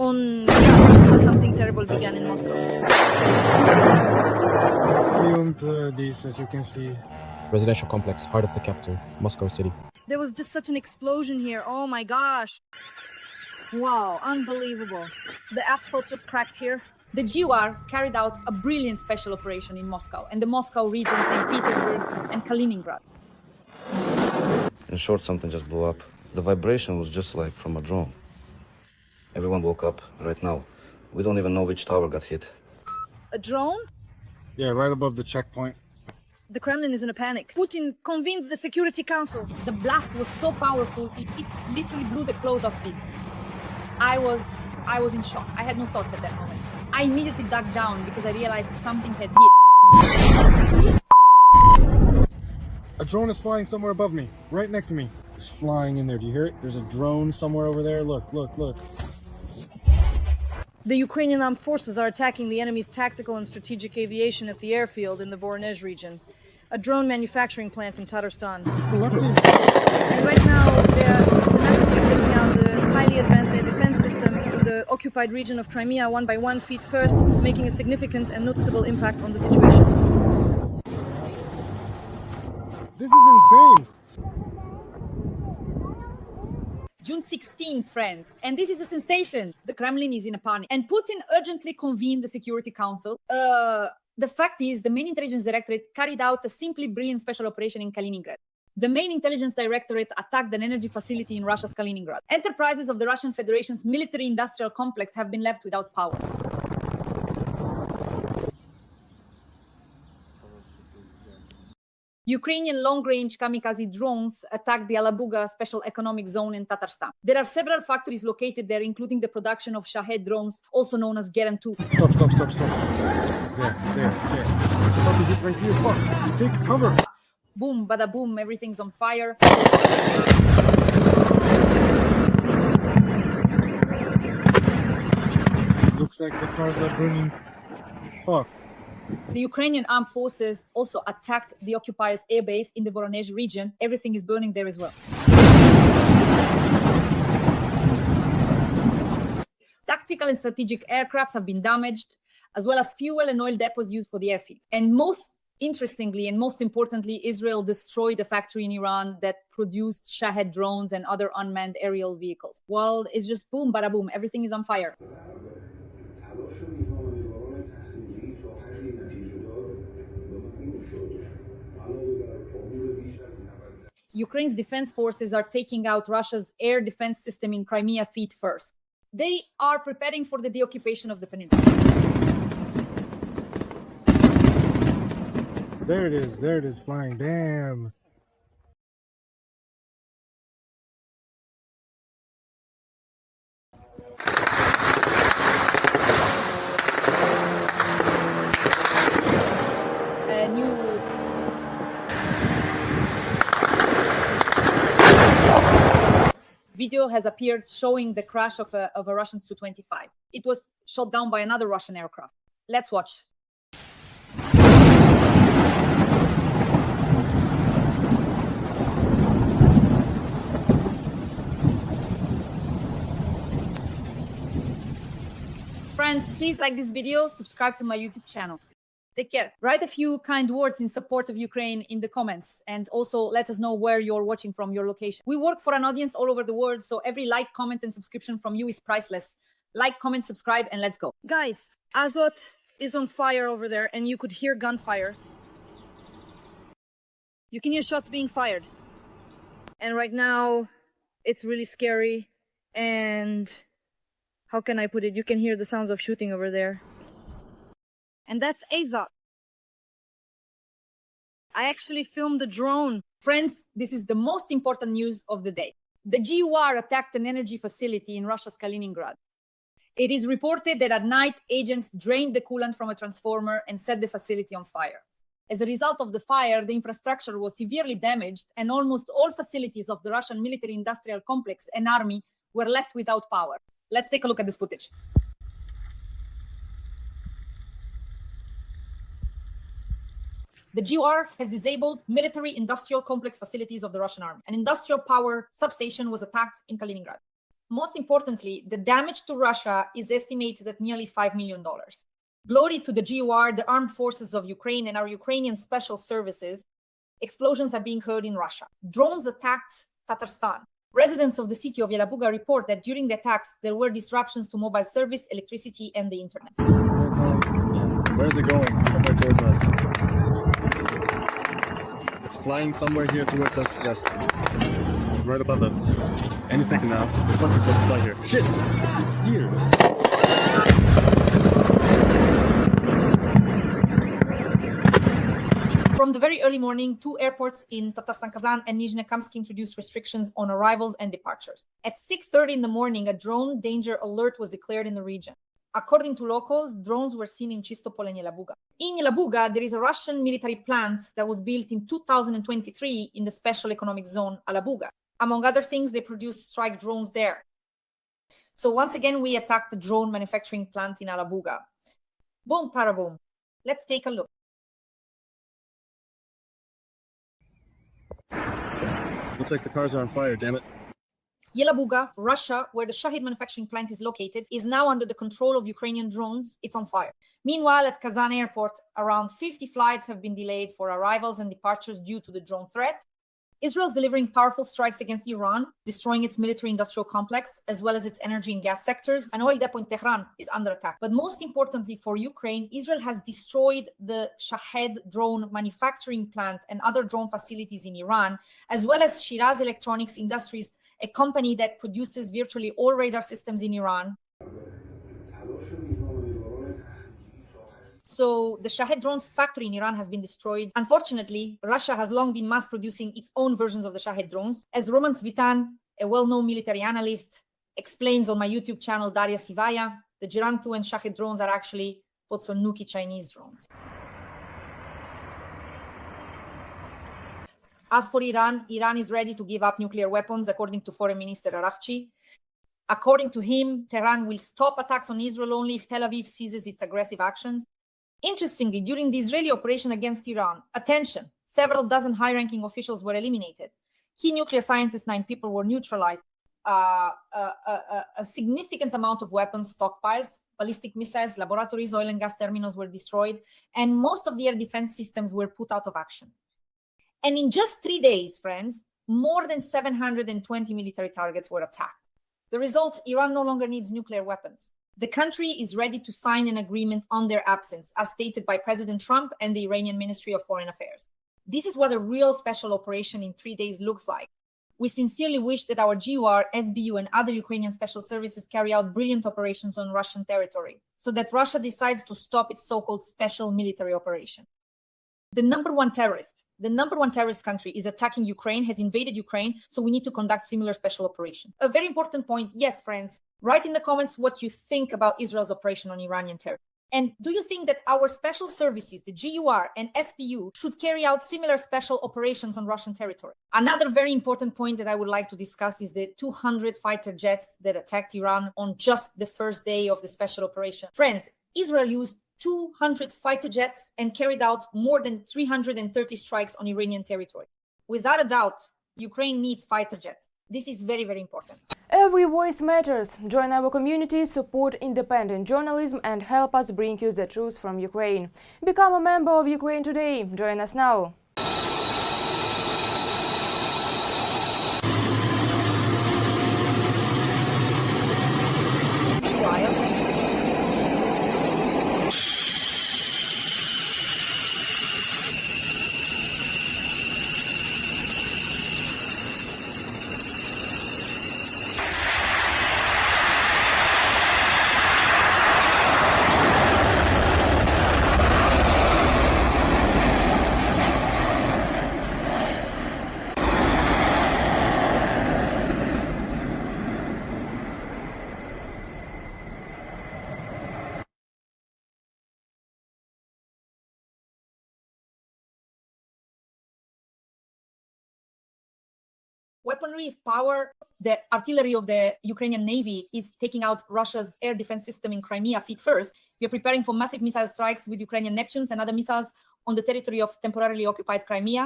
On Saturday, something terrible began in Moscow. Filmed this, as you can see. Residential complex, heart of the capital, Moscow city. There was just such an explosion here. Oh my gosh. Wow, unbelievable. The asphalt just cracked here. The GUR carried out a brilliant special operation in Moscow and the Moscow region, St. Petersburg and Kaliningrad. In short, something just blew up. The vibration was just like from a drone. Everyone woke up right now. We don't even know which tower got hit. A drone? Yeah, right above the checkpoint. The Kremlin is in a panic. Putin convened the Security Council. The blast was so powerful, it literally blew the clothes off people. I was in shock. I had no thoughts at that moment. I immediately dug down because I realized something had hit. A drone is flying somewhere above me, right next to me. It's flying in there. Do you hear it? There's a drone somewhere over there. Look, look, look. The Ukrainian armed forces are attacking the enemy's tactical and strategic aviation at the airfield in the Voronezh region, a drone manufacturing plant in Tatarstan. And right now, they are systematically taking out the highly advanced air defense system in the occupied region of Crimea one by one, feet first, making a significant and noticeable impact on the situation. This is insane. June 16, friends, and this is a sensation. The Kremlin is in a panic, and Putin urgently convened the Security Council. The fact is, the main intelligence directorate carried out a simply brilliant special operation in Kaliningrad. The main intelligence directorate attacked an energy facility in Russia's Kaliningrad. Enterprises of the Russian Federation's military-industrial complex have been left without power. Ukrainian long-range kamikaze drones attacked the Alabuga special economic zone in Tatarstan. There are several factories located there, including the production of Shahed drones, also known as Geran 2. Stop. There. It's about to hit right here. Fuck. Take cover. Boom, bada boom, everything's on fire. Looks like the cars are burning. Fuck. The Ukrainian armed forces also attacked the occupiers' airbase in the Voronezh region. Everything is burning there as well. Tactical and strategic aircraft have been damaged, as well as fuel and oil depots used for the airfield. And most interestingly and most importantly, Israel destroyed a factory in Iran that produced Shahed drones and other unmanned aerial vehicles. Well, it's just boom, bada boom. Everything is on fire. Ukraine's defense forces are taking out Russia's air defense system in Crimea feet first. They are preparing for the deoccupation of the peninsula. There it is flying. Damn. Video has appeared showing the crash of a Russian Su-25. It was shot down by another Russian aircraft. Let's watch. Friends, please like this video, subscribe to my YouTube channel. Take care. Write a few kind words in support of Ukraine in the comments, and also let us know where you're watching from, your location. We work for an audience all over the world, so every like, comment, and subscription from you is priceless. Like, comment, subscribe, and let's go. Guys, Azot is on fire over there, and you could hear gunfire. You can hear shots being fired. And right now, it's really scary, and how can I put it? You can hear the sounds of shooting over there. And that's Azot. I actually filmed the drone. Friends, this is the most important news of the day. The GUR attacked an energy facility in Russia's Kaliningrad. It is reported that at night, agents drained the coolant from a transformer and set the facility on fire. As a result of the fire, the infrastructure was severely damaged, and almost all facilities of the Russian military-industrial complex and army were left without power. Let's take a look at this footage. The GUR has disabled military-industrial complex facilities of the Russian army. An industrial power substation was attacked in Kaliningrad. Most importantly, the damage to Russia is estimated at nearly $5 million. Glory to the GUR, the armed forces of Ukraine, and our Ukrainian special services. Explosions are being heard in Russia. Drones attacked Tatarstan. Residents of the city of Alabuga report that during the attacks, there were disruptions to mobile service, electricity, and the internet. Where's it going? Somewhere towards us. It's flying somewhere here towards us. Yes. Right above us. Any second now. The fuck is going to fly here? Shit! Years. From the very early morning, two airports in Tatarstan, Kazan and Nizhnekamsk introduced restrictions on arrivals and departures. At 6:30 in the morning, a drone danger alert was declared in the region. According to locals, drones were seen in Chistopol and Alabuga. In Alabuga, there is a Russian military plant that was built in 2023 in the special economic zone, Alabuga. Among other things, they produce strike drones there. So once again, we attacked the drone manufacturing plant in Alabuga. Boom, para boom. Let's take a look. Looks like the cars are on fire, damn it. Yelabuga, Russia, where the Shahed manufacturing plant is located, is now under the control of Ukrainian drones. It's on fire. Meanwhile, at Kazan airport, around 50 flights have been delayed for arrivals and departures due to the drone threat. Israel is delivering powerful strikes against Iran, destroying its military-industrial complex, as well as its energy and gas sectors. An oil depot in Tehran is under attack. But most importantly for Ukraine, Israel has destroyed the Shahed drone manufacturing plant and other drone facilities in Iran, as well as Shiraz Electronics Industries, a company that produces virtually all radar systems in Iran. So the Shahed drone factory in Iran has been destroyed. Unfortunately, Russia has long been mass producing its own versions of the Shahed drones. As Roman Svitan, a well-known military analyst, explains on my YouTube channel, Daria Sivaya, the Jiran 2 and Shahed drones are actually Potsonuki Chinese drones. As for Iran, Iran is ready to give up nuclear weapons, according to Foreign Minister Arafchi. According to him, Tehran will stop attacks on Israel only if Tel Aviv ceases its aggressive actions. Interestingly, during the Israeli operation against Iran, attention, several dozen high-ranking officials were eliminated. Key nuclear scientists, 9 people, were neutralized. A significant amount of weapons stockpiles, ballistic missiles, laboratories, oil and gas terminals were destroyed, and most of the air defense systems were put out of action. And in just 3 days, friends, more than 720 military targets were attacked. The result, Iran no longer needs nuclear weapons. The country is ready to sign an agreement on their absence, as stated by President Trump and the Iranian Ministry of Foreign Affairs. This is what a real special operation in 3 days looks like. We sincerely wish that our GUR, SBU, and other Ukrainian special services carry out brilliant operations on Russian territory, so that Russia decides to stop its so-called special military operation. The number one terrorist country is attacking Ukraine, has invaded Ukraine, so we need to conduct similar special operations. A very important point, yes, friends, write in the comments what you think about Israel's operation on Iranian territory. And do you think that our special services, the GUR and SPU, should carry out similar special operations on Russian territory? Another very important point that I would like to discuss is the 200 fighter jets that attacked Iran on just the first day of the special operation. Friends, Israel used 200 fighter jets and carried out more than 330 strikes on Iranian territory. Without a doubt, Ukraine needs fighter jets. This is very, very important. Every voice matters. Join our community, support independent journalism, and help us bring you the truth from Ukraine. Become a member of Ukraine today. Join us now. Weaponry is power. The artillery of the Ukrainian Navy is taking out Russia's air defense system in Crimea feet first. We are preparing for massive missile strikes with Ukrainian Neptunes and other missiles on the territory of temporarily occupied Crimea.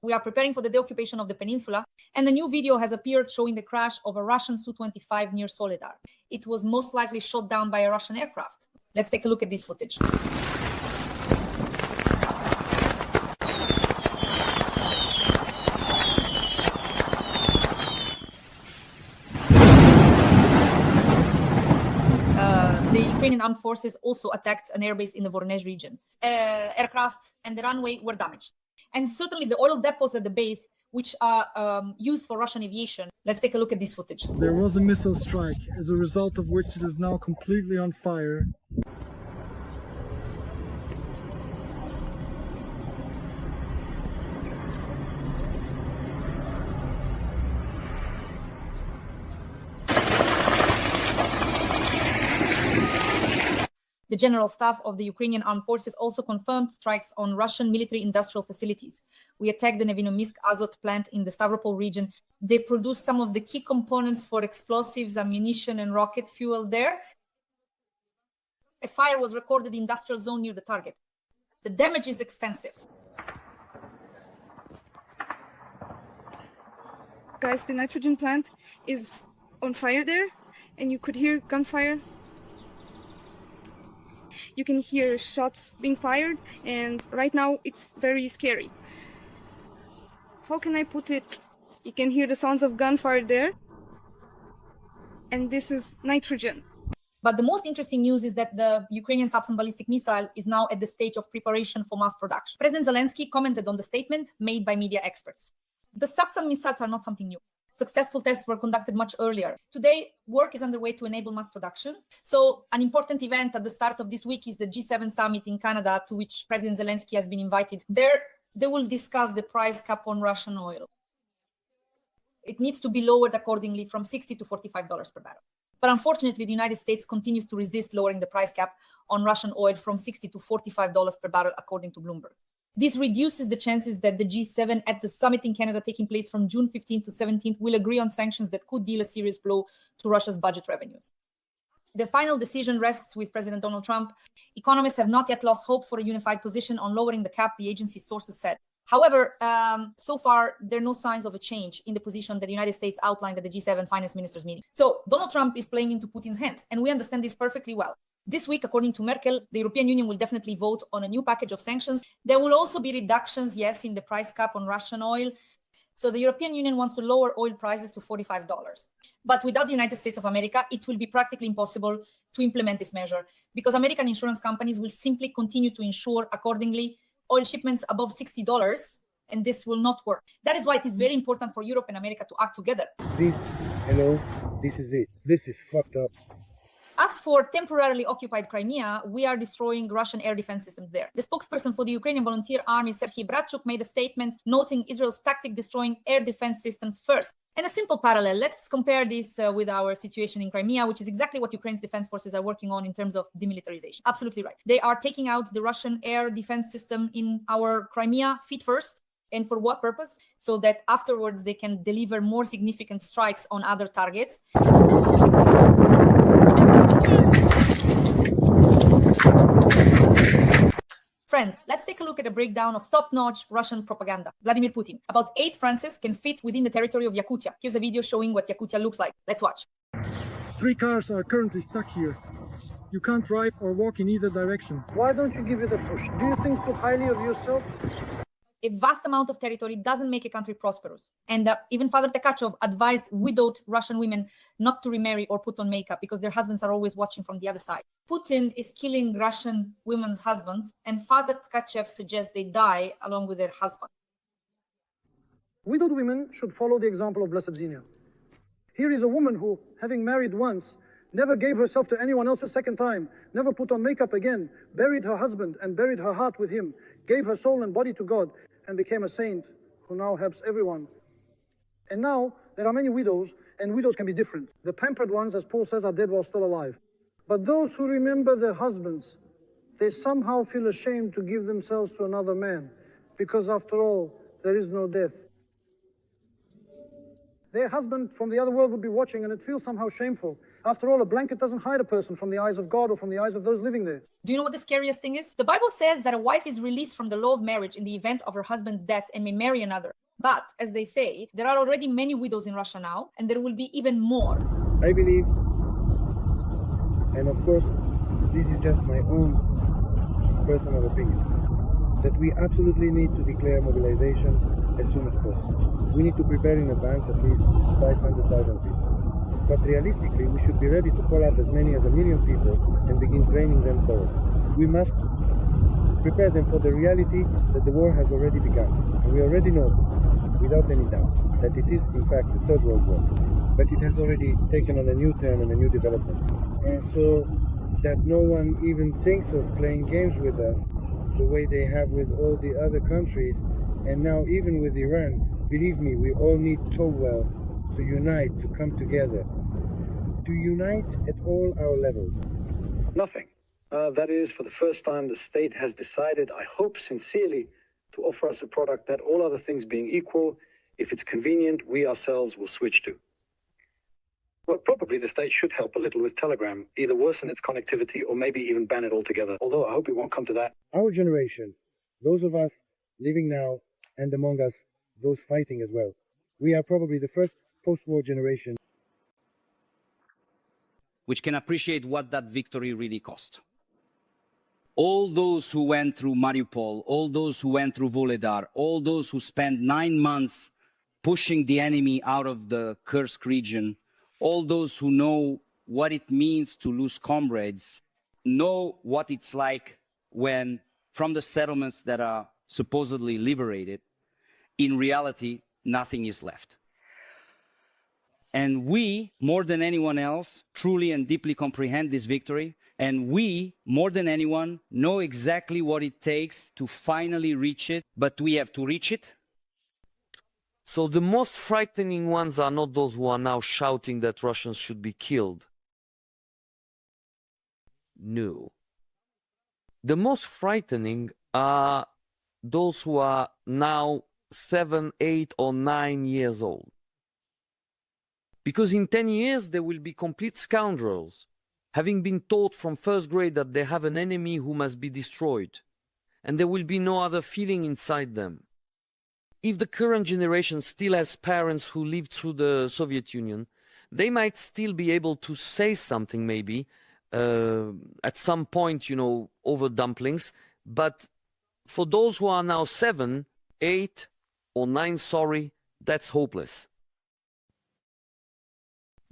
We are preparing for the deoccupation of the peninsula, and a new video has appeared showing the crash of a Russian Su-25 near Soledar. It was most likely shot down by a Russian aircraft. Let's take a look at this footage. The Ukrainian armed forces also attacked an airbase in the Voronezh region. Aircraft and the runway were damaged. And certainly the oil depots at the base, which are used for Russian aviation. Let's take a look at this footage. There was a missile strike, as a result of which it is now completely on fire. The General Staff of the Ukrainian Armed Forces also confirmed strikes on Russian military industrial facilities. We attacked the Nevinomysk Azot plant in the Stavropol region. They produce some of the key components for explosives, ammunition, and rocket fuel there. A fire was recorded in the industrial zone near the target. The damage is extensive. Guys, the nitrogen plant is on fire there, and you could hear gunfire. You can hear shots being fired, and right now it's very scary. How can I put it? You can hear the sounds of gunfire there, and this is nitrogen. But the most interesting news is that the Ukrainian subsonic ballistic missile is now at the stage of preparation for mass production. President Zelensky commented on the statement made by media experts. The subsonic missiles are not something new. Successful tests were conducted much earlier. Today, work is underway to enable mass production. So an important event at the start of this week is the G7 summit in Canada, to which President Zelensky has been invited. There, they will discuss the price cap on Russian oil. It needs to be lowered accordingly from $60 to $45 per barrel. But unfortunately, the United States continues to resist lowering the price cap on Russian oil from $60 to $45 per barrel, according to Bloomberg. This reduces the chances that the G7 at the summit in Canada taking place from June 15th to 17th will agree on sanctions that could deal a serious blow to Russia's budget revenues. The final decision rests with President Donald Trump. Economists have not yet lost hope for a unified position on lowering the cap, the agency's sources said. However, so far, there are no signs of a change in the position that the United States outlined at the G7 finance ministers meeting. So Donald Trump is playing into Putin's hands, and we understand this perfectly well. This week, according to Merkel, the European Union will definitely vote on a new package of sanctions. There will also be reductions, yes, in the price cap on Russian oil. So the European Union wants to lower oil prices to $45. But without the United States of America, it will be practically impossible to implement this measure because American insurance companies will simply continue to insure accordingly oil shipments above $60, and this will not work. That is why it is very important for Europe and America to act together. This is it. This is fucked up. As for temporarily occupied Crimea, we are destroying Russian air defense systems there. The spokesperson for the Ukrainian Volunteer Army, Serhiy Bratchuk, made a statement noting Israel's tactic destroying air defense systems first. And a simple parallel, let's compare this with our situation in Crimea, which is exactly what Ukraine's defense forces are working on in terms of demilitarization. Absolutely right. They are taking out the Russian air defense system in our Crimea feet first. And for what purpose? So that afterwards they can deliver more significant strikes on other targets. Friends, let's take a look at a breakdown of top-notch Russian propaganda. Vladimir Putin. About 8 Frances can fit within the territory of Yakutia. Here's a video showing what Yakutia looks like. Let's watch. 3 cars are currently stuck here. You can't drive or walk in either direction. Why don't you give it a push? Do you think too highly of yourself? A vast amount of territory doesn't make a country prosperous. And even Father Takachev advised widowed Russian women not to remarry or put on makeup because their husbands are always watching from the other side. Putin is killing Russian women's husbands, and Father Takachev suggests they die along with their husbands. Widowed women should follow the example of Blessed Xenia. Here is a woman who, having married once, never gave herself to anyone else a second time, never put on makeup again, buried her husband and buried her heart with him, gave her soul and body to God, and became a saint who now helps everyone. And now there are many widows, and widows can be different. The pampered ones, as Paul says, are dead while still alive. But those who remember their husbands, they somehow feel ashamed to give themselves to another man, because after all, there is no death. Their husband from the other world would be watching, and it feels somehow shameful. After all, a blanket doesn't hide a person from the eyes of God or from the eyes of those living there. Do you know what the scariest thing is? The Bible says that a wife is released from the law of marriage in the event of her husband's death and may marry another. But, as they say, there are already many widows in Russia now, and there will be even more. I believe, and of course, this is just my own personal opinion, that we absolutely need to declare mobilization as soon as possible. We need to prepare in advance at least 500,000 people. But realistically, we should be ready to call up as many as 1 million people and begin training them thoroughly. We must prepare them for the reality that the war has already begun. And we already know, without any doubt, that it is in fact the Third World War. But it has already taken on a new turn and a new development. And so that no one even thinks of playing games with us the way they have with all the other countries, and now even with Iran, believe me, we all need well to unite, to come together, to unite at all our levels. Nothing. That is, for the first time, the state has decided, I hope sincerely, to offer us a product that, all other things being equal, if it's convenient, we ourselves will switch to. Well, probably the state should help a little with Telegram, either worsen its connectivity or maybe even ban it altogether, although I hope it won't come to that. Our generation, those of us living now, and among us, those fighting as well, we are probably the first post-war generation which can appreciate what that victory really cost. All those who went through Mariupol, all those who went through Vuhledar, all those who spent 9 months pushing the enemy out of the Kursk region, all those who know what it means to lose comrades, know what it's like when, from the settlements that are supposedly liberated, in reality, nothing is left. And we, more than anyone else, truly and deeply comprehend this victory. And we, more than anyone, know exactly what it takes to finally reach it, but we have to reach it. So the most frightening ones are not those who are now shouting that Russians should be killed. No. The most frightening are those who are now 7, 8, or 9 years old. Because in 10 years they will be complete scoundrels, having been taught from first grade that they have an enemy who must be destroyed, and there will be no other feeling inside them. If the current generation still has parents who lived through the Soviet Union, they might still be able to say something maybe, at some point, over dumplings, but for those who are now 7, 8, or 9, that's hopeless.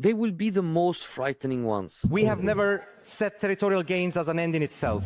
They will be the most frightening ones. We have never set territorial gains as an end in itself.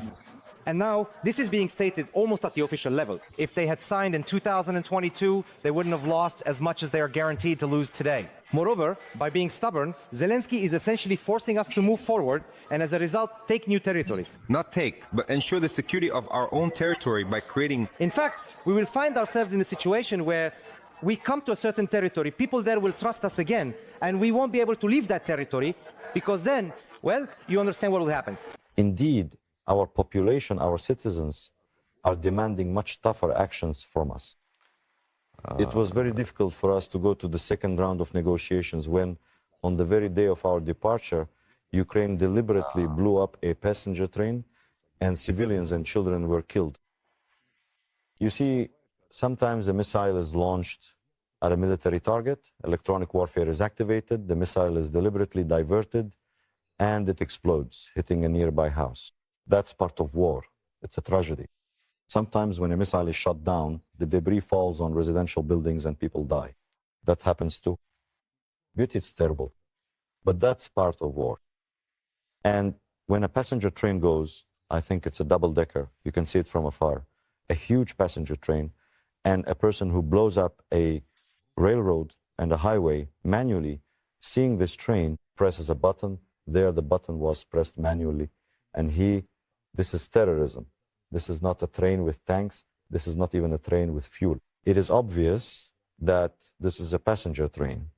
And now this is being stated almost at the official level. If they had signed in 2022, they wouldn't have lost as much as they are guaranteed to lose today. Moreover, by being stubborn, Zelensky is essentially forcing us to move forward and as a result, take new territories. Not take, but ensure the security of our own territory by creating... In fact, we will find ourselves in a situation where we come to a certain territory, people there will trust us again, and we won't be able to leave that territory, because then, well, you understand what will happen. Indeed, our population, our citizens, are demanding much tougher actions from us. It was very difficult for us to go to the second round of negotiations when, on the very day of our departure, Ukraine deliberately blew up a passenger train and civilians and children were killed. You see, sometimes a missile is launched at a military target, electronic warfare is activated, the missile is deliberately diverted, and it explodes, hitting a nearby house. That's part of war. It's a tragedy. Sometimes when a missile is shot down, the debris falls on residential buildings and people die. That happens too. Beauty, it's terrible. But that's part of war. And when a passenger train goes, I think it's a double-decker, you can see it from afar, a huge passenger train, and a person who blows up a railroad and a highway manually, seeing this train, presses a button. There the button was pressed manually. And this is terrorism. This is not a train with tanks. This is not even a train with fuel. It is obvious that this is a passenger train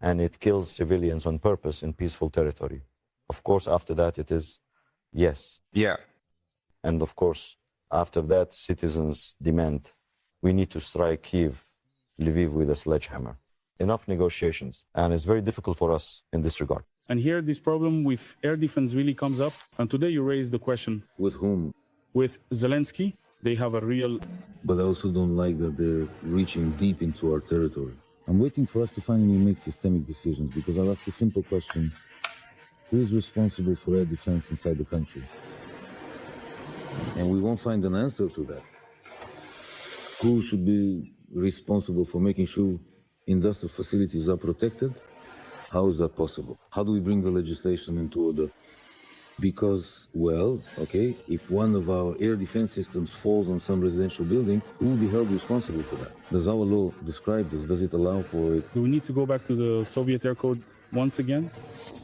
and it kills civilians on purpose in peaceful territory. Of course, after that it is yes. Yeah. And of course, after that, citizens demand, we need to strike Kyiv, Lviv with a sledgehammer. Enough negotiations. And it's very difficult for us in this regard. And here this problem with air defense really comes up. And today you raised the question. With whom? With Zelensky. They have a real... But I also don't like that they're reaching deep into our territory. I'm waiting for us to finally make systemic decisions, because I'll ask a simple question. Who is responsible for air defense inside the country? And we won't find an answer to that. Who should be responsible for making sure industrial facilities are protected? How is that possible? How do we bring the legislation into order? Because, well, okay, if one of our air defense systems falls on some residential building, who will be held responsible for that? Does our law describe this? Does it allow for it? Do we need to go back to the Soviet air code once again?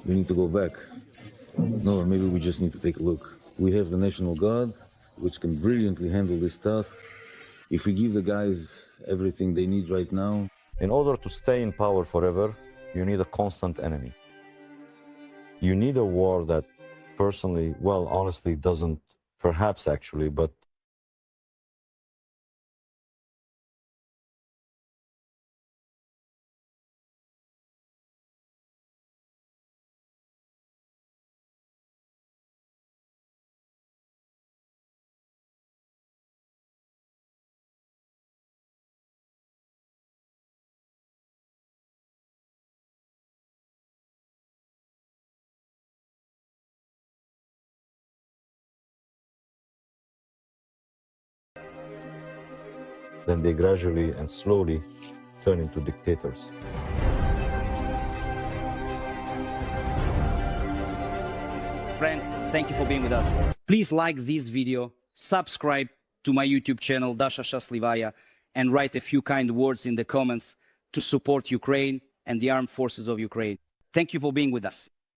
We need to go back. No, maybe we just need to take a look. We have the National Guard, which can brilliantly handle this task. If we give the guys everything they need right now... In order to stay in power forever, you need a constant enemy. You need a war that personally, well, honestly, doesn't, perhaps actually, but then they gradually and slowly turn into dictators. Friends, thank you for being with us. Please like this video, subscribe to my YouTube channel, Dasha Shaslivaya, and write a few kind words in the comments to support Ukraine and the armed forces of Ukraine. Thank you for being with us.